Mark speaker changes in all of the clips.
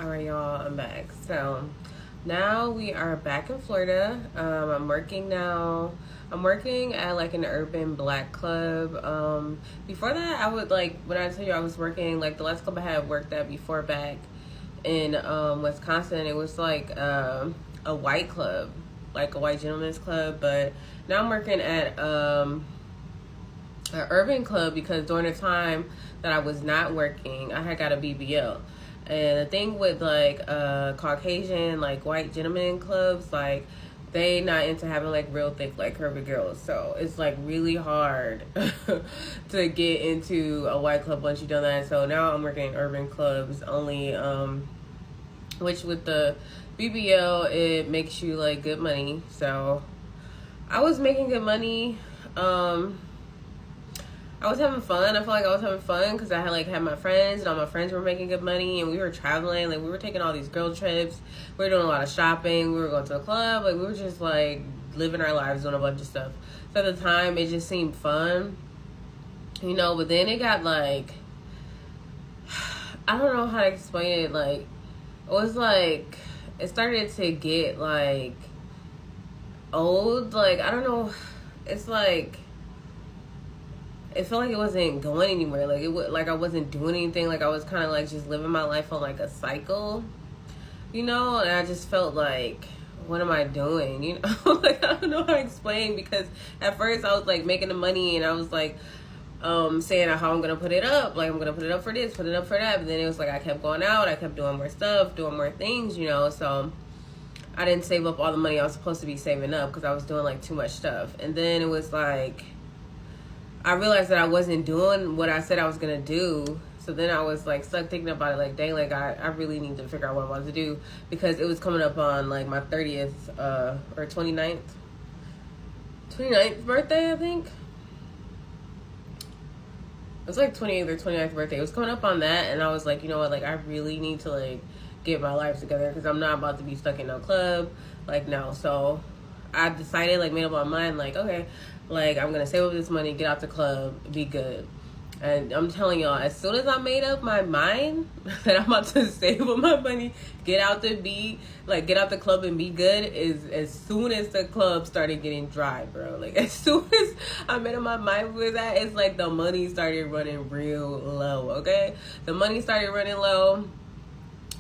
Speaker 1: All right, y'all, I'm back. So now we are back in Florida. I'm working now. I'm working at like an urban black club. Before that, I would like when I tell you I was working like the last club I had worked at before back in Wisconsin. It was like a white club, like a white gentleman's club. But now I'm working at an urban club because during the time that I was not working, I had got a BBL. And the thing with like Caucasian like white gentlemen clubs, like they not into having like real thick like curvy girls, so it's like really hard to get into a white club once you've done that. So now I'm working in urban clubs only, which with the BBL it makes you like good money. So I was making good money. I was having fun. I felt like I was having fun because I had my friends, and all my friends were making good money, and we were traveling. Like, we were taking all these girl trips. We were doing a lot of shopping. We were going to the club. Like, we were just, like, living our lives, doing a bunch of stuff. So at the time, it just seemed fun, you know, but then it got, like, I don't know how to explain it. Like, it was, like, it started to get, like, old. Like, I don't know. It's, like, it felt like it wasn't going anywhere. Like like I wasn't doing anything. Like I was kind of like just living my life on like a cycle, you know. And I just felt like, what am I doing? You know, like I don't know how to explain, because at first I was like making the money and I was like saying how I'm gonna put it up. Like I'm gonna put it up for this, put it up for that. But then it was like I kept going out. I kept doing more stuff, doing more things, you know. So I didn't save up all the money I was supposed to be saving up because I was doing like too much stuff. And then it was like I realized that I wasn't doing what I said I was going to do. So then I was like stuck thinking about it, like, dang, like I really need to figure out what I wanted to do, because it was coming up on like my 30th or 29th birthday, I think. It was like 28th or 29th birthday. It was coming up on that, and I was like, you know what, like I really need to like get my life together, because I'm not about to be stuck in no club, like, no. So I decided, like, made up my mind, like, okay, like, I'm gonna save up this money, get out the club, be good. And I'm telling y'all, as soon as I made up my mind that I'm about to save up my money, get out the club and be good, is as soon as the club started getting dry, bro. Like, as soon as I made up my mind with that, it's like the money started running real low, okay? The money started running low.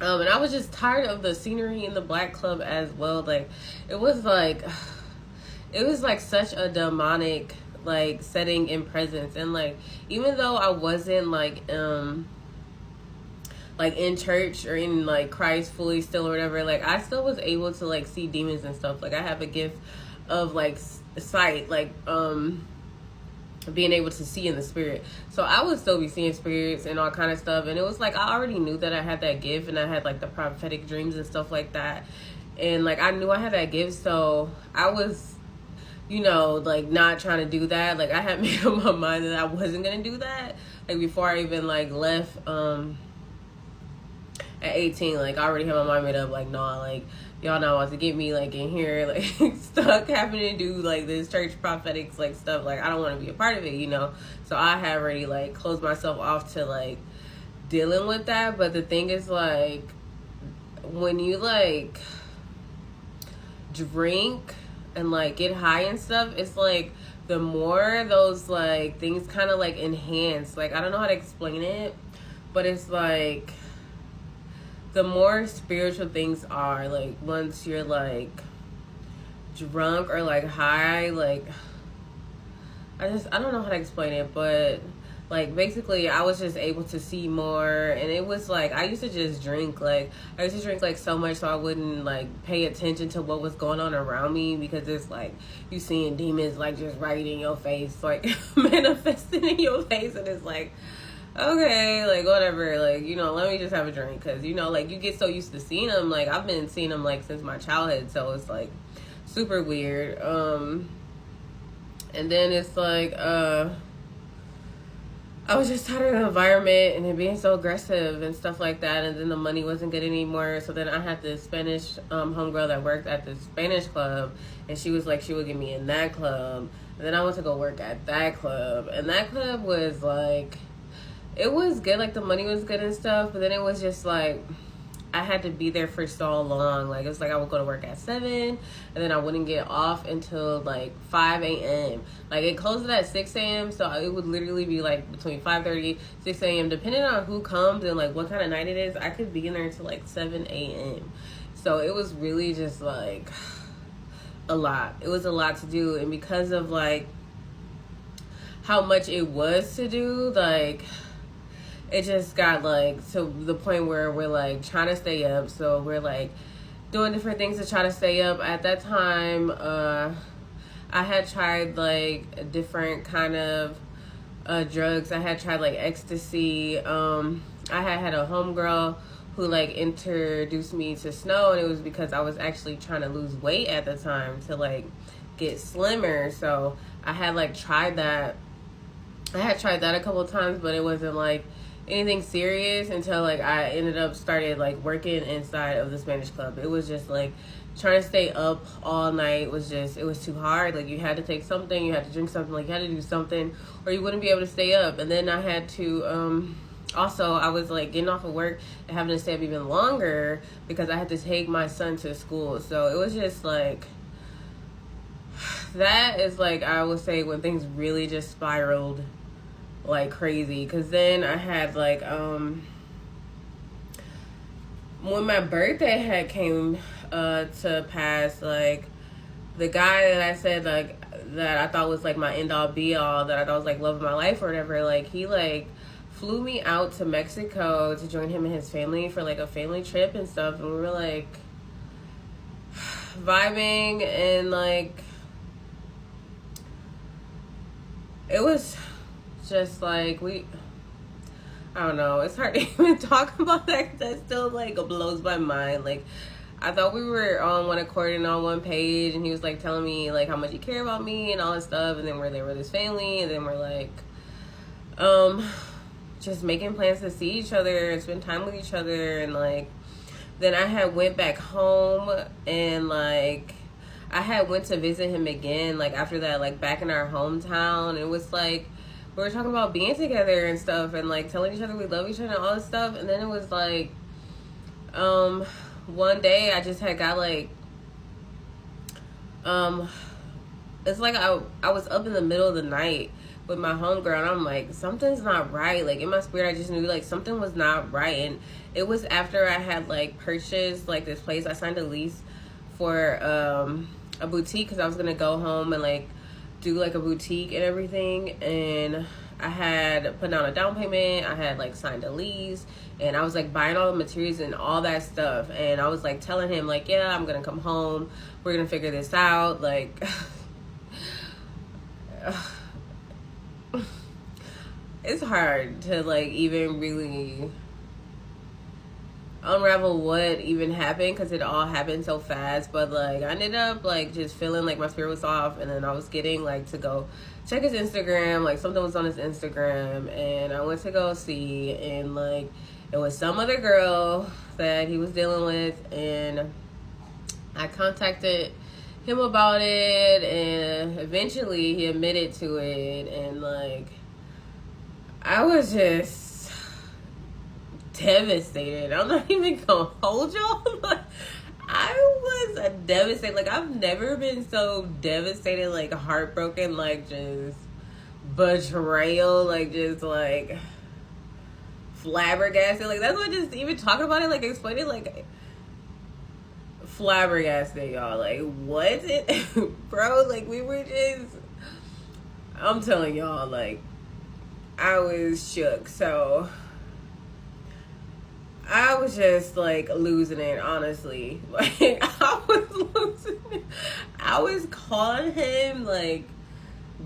Speaker 1: And I was just tired of the scenery in the black club as well. Like, it was like such a demonic like setting and presence. And like, even though I wasn't like in church or in like Christ fully still or whatever, like I still was able to like see demons and stuff. Like I have a gift of like sight, like being able to see in the spirit. So I would still be seeing spirits and all kind of stuff. And it was like I already knew that I had that gift, and I had like the prophetic dreams and stuff like that. And like I knew I had that gift, so I was, you know, like not trying to do that. Like I had made up my mind that I wasn't gonna do that. Like before I even like left at 18, like I already had my mind made up, like, nah, like y'all not about to get me like in here like stuck having to do like this church prophetics like stuff. Like I don't want to be a part of it, you know. So I had already like closed myself off to like dealing with that. But the thing is, like, when you like drink and like get high and stuff, it's like the more those like things kind of like enhance. Like I don't know how to explain it, but it's like the more spiritual things are, like once you're like drunk or like high, like I don't know how to explain it, but like basically I was just able to see more. And it was like I used to just drink, like I used to drink like so much so I wouldn't like pay attention to what was going on around me, because it's like you seeing demons like just right in your face, like manifesting in your face. And it's like, okay, like whatever, like, you know, let me just have a drink, because, you know, like you get so used to seeing them. Like I've been seeing them like since my childhood, so it's like super weird. And then it's like I was just tired of the environment and it being so aggressive and stuff like that. And then the money wasn't good anymore. So then I had this Spanish homegirl that worked at the Spanish club, and she was like, she would get me in that club. And then I went to go work at that club, and that club was like, it was good, like the money was good and stuff, but then it was just like I had to be there for so long. Like, it was like I would go to work at 7, and then I wouldn't get off until like 5 a.m. Like, it closed at 6 a.m., so it would literally be like between 5:30, 6 a.m. Depending on who comes and like what kind of night it is, I could be in there until like 7 a.m. So it was really just like a lot. It was a lot to do, and because of like how much it was to do, like, it just got like to the point where we're like trying to stay up. So we're like doing different things to try to stay up. At that time, I had tried like a different kind of drugs. I had tried like ecstasy. I had a homegirl who like introduced me to snow, and it was because I was actually trying to lose weight at the time to like get slimmer. So I had like tried that. I had tried that a couple of times, but it wasn't like anything serious until like I ended up started like working inside of the Spanish club. It was just like trying to stay up all night it was too hard. Like, you had to take something, you had to drink something, like you had to do something, or you wouldn't be able to stay up. And then I had to also, I was like getting off of work and having to stay up even longer because I had to take my son to school. So it was just like, that is like, I would say when things really just spiraled like crazy. Because then I had like when my birthday had came to pass, like, the guy that I said like that I thought was like my end all be all, that I thought was like love of my life or whatever, like, he like flew me out to Mexico to join him and his family for like a family trip and stuff. And we were like vibing, and like it was just like, I don't know, it's hard to even talk about that, 'cause that still like blows my mind. Like, I thought we were on one accord and on one page, and he was like telling me like how much he cared about me and all this stuff, and then we're there with his family, and then we're like just making plans to see each other and spend time with each other. And like, then I had went back home, and like I had went to visit him again like after that, like back in our hometown. It was like we were talking about being together and stuff, and like telling each other we love each other and all this stuff. And then it was like one day I just had got like it's like I was up in the middle of the night with my homegirl, and I'm like, something's not right. Like, in my spirit, I just knew like something was not right. And it was after I had like purchased like this place. I signed a lease for a boutique because I was gonna go home and like do like a boutique and everything. And I had put down a down payment, I had like signed a lease, and I was like buying all the materials and all that stuff. And I was like telling him like, yeah, I'm gonna come home, we're gonna figure this out. Like it's hard to like even really unravel what even happened, because it all happened so fast. But like, I ended up like just feeling like my spirit was off, and then I was getting like to go check his Instagram, like something was on his Instagram, and I went to go see, and like it was some other girl that he was dealing with. And I contacted him about it, and eventually he admitted to it. And like, I was just devastated. I'm not even gonna hold y'all. I was devastated. Like, I've never been so devastated, like heartbroken, like just betrayal, like just like flabbergasted. Like, that's what, just even talking about it, like explaining, like flabbergasted, y'all. Like, what it bro, like we were just, I'm telling y'all, like I was shook. So I was just like losing it, honestly. Like, I was losing it. I was calling him, like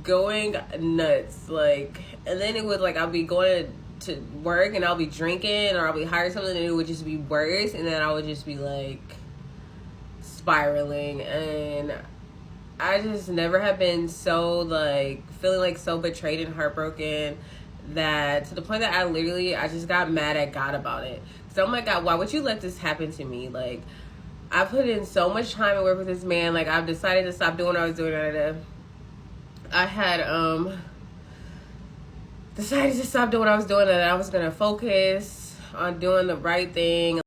Speaker 1: going nuts. Like, and then it was like I'll be going to work and I'll be drinking, or I'll be high or something, and it would just be worse. And then I would just be like spiraling. And I just never have been so like feeling like so betrayed and heartbroken, that to the point that I just got mad at God about it. So, oh my God, why would you let this happen to me? Like, I put in so much time and work with this man. Like, I've decided to stop doing what I was doing. I had decided to stop doing what I was doing, and I was gonna focus on doing the right thing.